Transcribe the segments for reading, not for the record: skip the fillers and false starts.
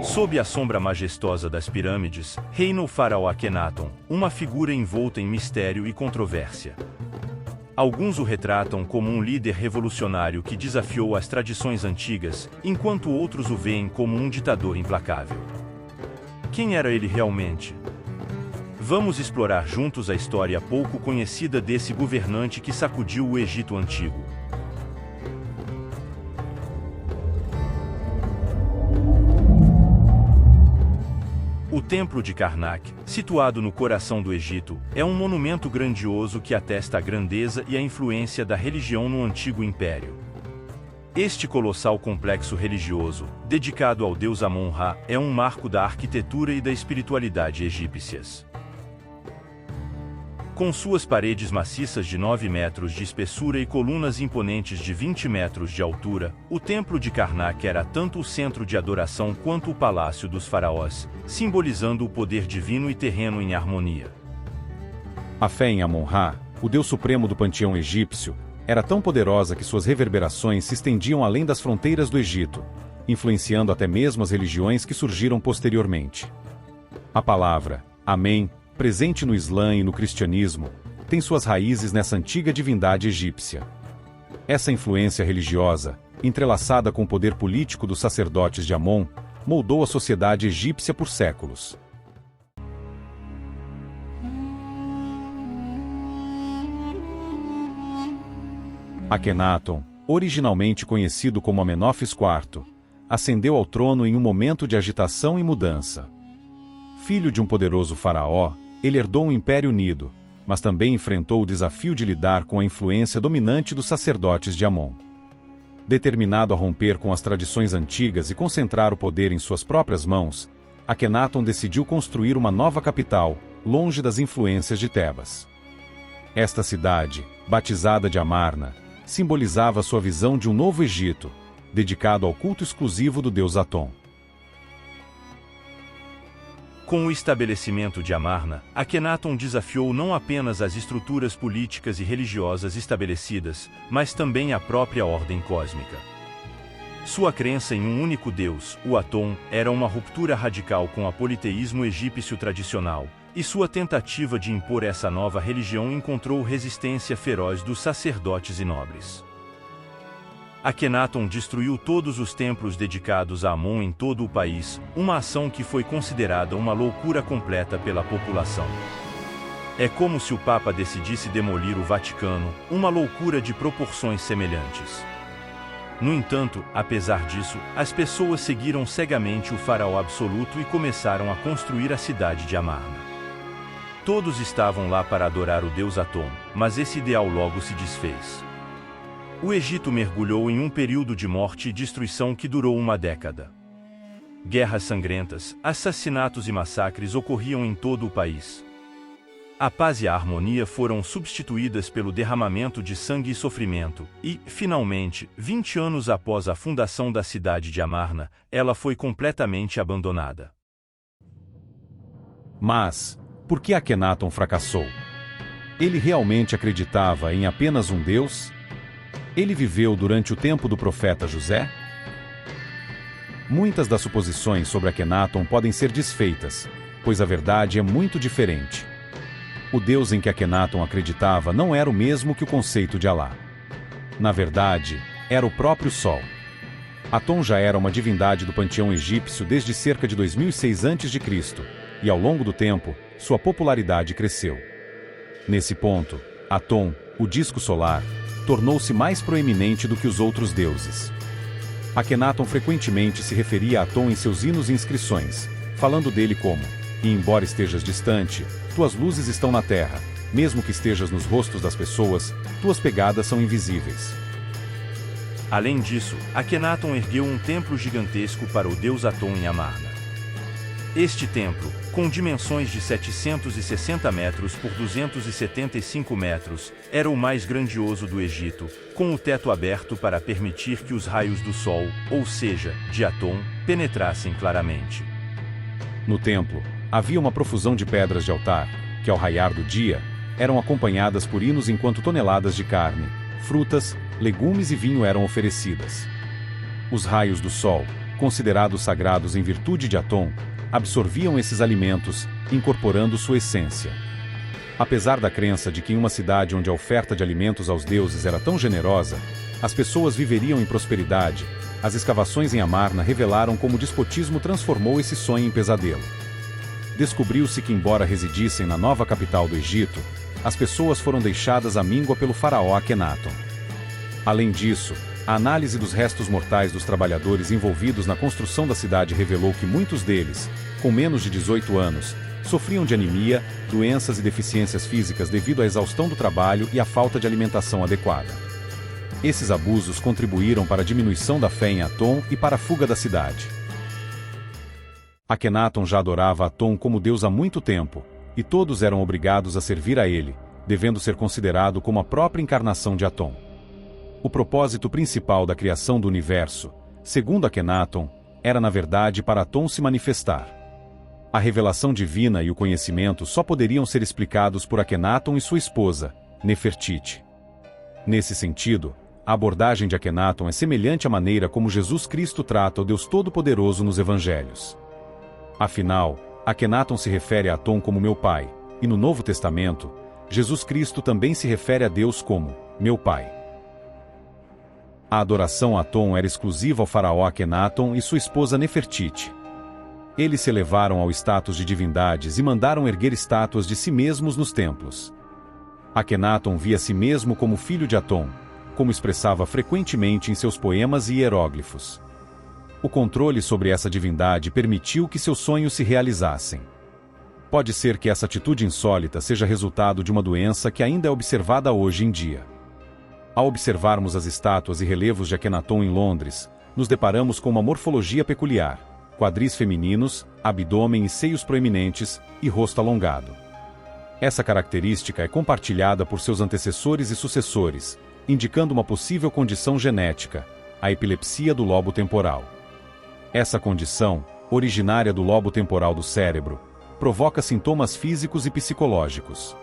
Sob a sombra majestosa das pirâmides, reina o faraó Akenaton, uma figura envolta em mistério e controvérsia. Alguns o retratam como um líder revolucionário que desafiou as tradições antigas, enquanto outros o veem como um ditador implacável. Quem era ele realmente? Vamos explorar juntos a história pouco conhecida desse governante que sacudiu o Egito Antigo. O Templo de Karnak, situado no coração do Egito, é um monumento grandioso que atesta a grandeza e a influência da religião no Antigo Império. Este colossal complexo religioso, dedicado ao deus Amon-Ra, é um marco da arquitetura e da espiritualidade egípcias. Com suas paredes maciças de 9 metros de espessura e colunas imponentes de 20 metros de altura, o Templo de Karnak era tanto o centro de adoração quanto o palácio dos faraós, simbolizando o poder divino e terreno em harmonia. A fé em Amon-Ra, o deus supremo do panteão egípcio, era tão poderosa que suas reverberações se estendiam além das fronteiras do Egito, influenciando até mesmo as religiões que surgiram posteriormente. A palavra Amém, presente no Islã e no cristianismo, tem suas raízes nessa antiga divindade egípcia. Essa influência religiosa, entrelaçada com o poder político dos sacerdotes de Amon, moldou a sociedade egípcia por séculos. Akenaton, originalmente conhecido como Amenófis IV, ascendeu ao trono em um momento de agitação e mudança. Filho de um poderoso faraó, ele herdou um império unido, mas também enfrentou o desafio de lidar com a influência dominante dos sacerdotes de Amon. Determinado a romper com as tradições antigas e concentrar o poder em suas próprias mãos, Akenaton decidiu construir uma nova capital, longe das influências de Tebas. Esta cidade, batizada de Amarna, simbolizava sua visão de um novo Egito, dedicado ao culto exclusivo do deus Aton. Com o estabelecimento de Amarna, Akenaton desafiou não apenas as estruturas políticas e religiosas estabelecidas, mas também a própria ordem cósmica. Sua crença em um único deus, o Aton, era uma ruptura radical com o politeísmo egípcio tradicional, e sua tentativa de impor essa nova religião encontrou resistência feroz dos sacerdotes e nobres. Akenaton destruiu todos os templos dedicados a Amon em todo o país, uma ação que foi considerada uma loucura completa pela população. É como se o Papa decidisse demolir o Vaticano, uma loucura de proporções semelhantes. No entanto, apesar disso, as pessoas seguiram cegamente o faraó absoluto e começaram a construir a cidade de Amarna. Todos estavam lá para adorar o deus Aton, mas esse ideal logo se desfez. O Egito mergulhou em um período de morte e destruição que durou uma década. Guerras sangrentas, assassinatos e massacres ocorriam em todo o país. A paz e a harmonia foram substituídas pelo derramamento de sangue e sofrimento, e, finalmente, 20 anos após a fundação da cidade de Amarna, ela foi completamente abandonada. Mas, por que Akenaton fracassou? Ele realmente acreditava em apenas um deus? Ele viveu durante o tempo do profeta José? Muitas das suposições sobre Akenaton podem ser desfeitas, pois a verdade é muito diferente. O deus em que Akenaton acreditava não era o mesmo que o conceito de Alá. Na verdade, era o próprio Sol. Aton já era uma divindade do panteão egípcio desde cerca de 2006 a.C., e ao longo do tempo, sua popularidade cresceu. Nesse ponto, Aton, o disco solar, tornou-se mais proeminente do que os outros deuses. Akenaton frequentemente se referia a Aton em seus hinos e inscrições, falando dele como: "E embora estejas distante, tuas luzes estão na terra, mesmo que estejas nos rostos das pessoas, tuas pegadas são invisíveis." Além disso, Akenaton ergueu um templo gigantesco para o deus Aton em Amarna. Este templo, com dimensões de 760 metros por 275 metros, era o mais grandioso do Egito, com o teto aberto para permitir que os raios do sol, ou seja, de Aton, penetrassem claramente. No templo, havia uma profusão de pedras de altar, que ao raiar do dia, eram acompanhadas por hinos enquanto toneladas de carne, frutas, legumes e vinho eram oferecidas. Os raios do sol, considerados sagrados em virtude de Atom, absorviam esses alimentos, incorporando sua essência. Apesar da crença de que em uma cidade onde a oferta de alimentos aos deuses era tão generosa, as pessoas viveriam em prosperidade, as escavações em Amarna revelaram como o despotismo transformou esse sonho em pesadelo. Descobriu-se que, embora residissem na nova capital do Egito, as pessoas foram deixadas à míngua pelo faraó Akenaton. Além disso, a análise dos restos mortais dos trabalhadores envolvidos na construção da cidade revelou que muitos deles, com menos de 18 anos, sofriam de anemia, doenças e deficiências físicas devido à exaustão do trabalho e à falta de alimentação adequada. Esses abusos contribuíram para a diminuição da fé em Atom e para a fuga da cidade. Akenaton já adorava Atom como deus há muito tempo, e todos eram obrigados a servir a ele, devendo ser considerado como a própria encarnação de Atom. O propósito principal da criação do universo, segundo Akenaton, era na verdade para Atom se manifestar. A revelação divina e o conhecimento só poderiam ser explicados por Akenaton e sua esposa, Nefertiti. Nesse sentido, a abordagem de Akenaton é semelhante à maneira como Jesus Cristo trata o Deus Todo-Poderoso nos Evangelhos. Afinal, Akenaton se refere a Atom como meu pai, e no Novo Testamento, Jesus Cristo também se refere a Deus como meu pai. A adoração a Atom era exclusiva ao faraó Akenaton e sua esposa Nefertiti. Eles se elevaram ao status de divindades e mandaram erguer estátuas de si mesmos nos templos. Akenaton via a si mesmo como filho de Atom, como expressava frequentemente em seus poemas e hieróglifos. O controle sobre essa divindade permitiu que seus sonhos se realizassem. Pode ser que essa atitude insólita seja resultado de uma doença que ainda é observada hoje em dia. Ao observarmos as estátuas e relevos de Akenaton em Londres, nos deparamos com uma morfologia peculiar: quadris femininos, abdômen e seios proeminentes, e rosto alongado. Essa característica é compartilhada por seus antecessores e sucessores, indicando uma possível condição genética, a epilepsia do lobo temporal. Essa condição, originária do lobo temporal do cérebro, provoca sintomas físicos e psicológicos.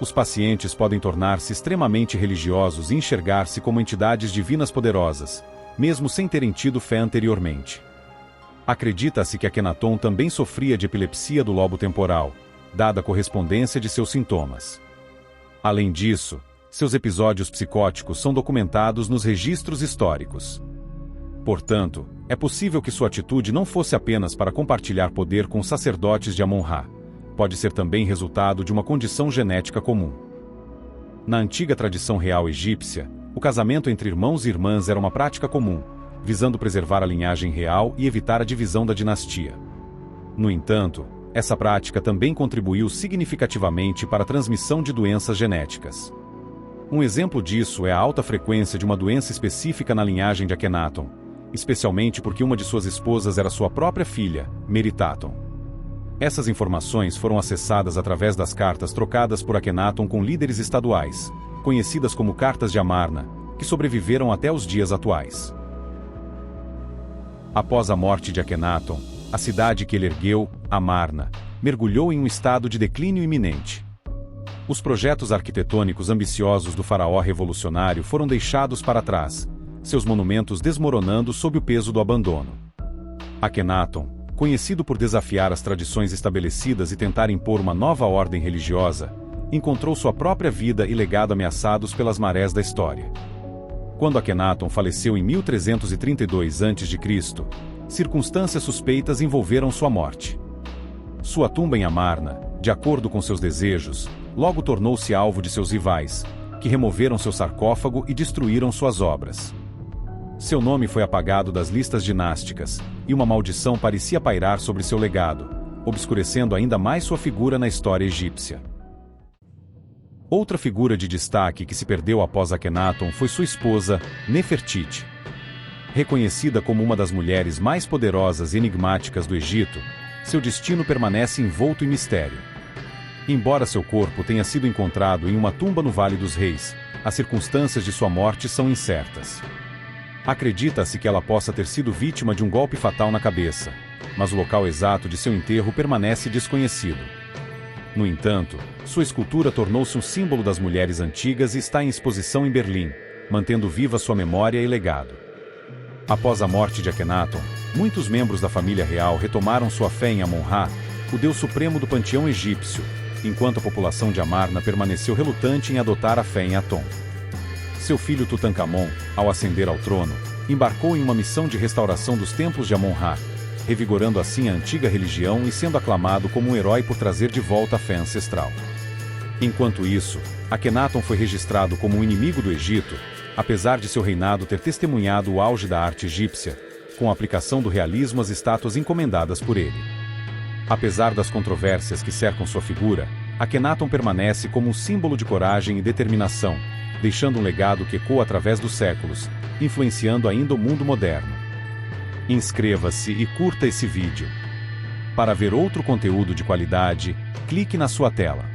Os pacientes podem tornar-se extremamente religiosos e enxergar-se como entidades divinas poderosas, mesmo sem terem tido fé anteriormente. Acredita-se que Akenaton também sofria de epilepsia do lobo temporal, dada a correspondência de seus sintomas. Além disso, seus episódios psicóticos são documentados nos registros históricos. Portanto, é possível que sua atitude não fosse apenas para compartilhar poder com os sacerdotes de Amon-Ra. Pode ser também resultado de uma condição genética comum. Na antiga tradição real egípcia, o casamento entre irmãos e irmãs era uma prática comum, visando preservar a linhagem real e evitar a divisão da dinastia. No entanto, essa prática também contribuiu significativamente para a transmissão de doenças genéticas. Um exemplo disso é a alta frequência de uma doença específica na linhagem de Akenaton, especialmente porque uma de suas esposas era sua própria filha, Meritaton. Essas informações foram acessadas através das cartas trocadas por Akenaton com líderes estaduais, conhecidas como Cartas de Amarna, que sobreviveram até os dias atuais. Após a morte de Akenaton, a cidade que ele ergueu, Amarna, mergulhou em um estado de declínio iminente. Os projetos arquitetônicos ambiciosos do faraó revolucionário foram deixados para trás, seus monumentos desmoronando sob o peso do abandono. Akenaton, conhecido por desafiar as tradições estabelecidas e tentar impor uma nova ordem religiosa, encontrou sua própria vida e legado ameaçados pelas marés da história. Quando Akenaton faleceu em 1332 a.C., circunstâncias suspeitas envolveram sua morte. Sua tumba em Amarna, de acordo com seus desejos, logo tornou-se alvo de seus rivais, que removeram seu sarcófago e destruíram suas obras. Seu nome foi apagado das listas dinásticas, e uma maldição parecia pairar sobre seu legado, obscurecendo ainda mais sua figura na história egípcia. Outra figura de destaque que se perdeu após Akenaton foi sua esposa, Nefertiti. Reconhecida como uma das mulheres mais poderosas e enigmáticas do Egito, seu destino permanece envolto em mistério. Embora seu corpo tenha sido encontrado em uma tumba no Vale dos Reis, as circunstâncias de sua morte são incertas. Acredita-se que ela possa ter sido vítima de um golpe fatal na cabeça, mas o local exato de seu enterro permanece desconhecido. No entanto, sua escultura tornou-se um símbolo das mulheres antigas e está em exposição em Berlim, mantendo viva sua memória e legado. Após a morte de Akhenaton, muitos membros da família real retomaram sua fé em Amon-Ra, o deus supremo do panteão egípcio, enquanto a população de Amarna permaneceu relutante em adotar a fé em Aton. Seu filho Tutankhamon, ao ascender ao trono, embarcou em uma missão de restauração dos templos de Amon-Ra, revigorando assim a antiga religião e sendo aclamado como um herói por trazer de volta a fé ancestral. Enquanto isso, Akhenaton foi registrado como um inimigo do Egito, apesar de seu reinado ter testemunhado o auge da arte egípcia, com a aplicação do realismo às estátuas encomendadas por ele. Apesar das controvérsias que cercam sua figura, Akhenaton permanece como um símbolo de coragem e determinação, deixando um legado que ecoa através dos séculos, influenciando ainda o mundo moderno. Inscreva-se e curta esse vídeo. Para ver outro conteúdo de qualidade, clique na sua tela.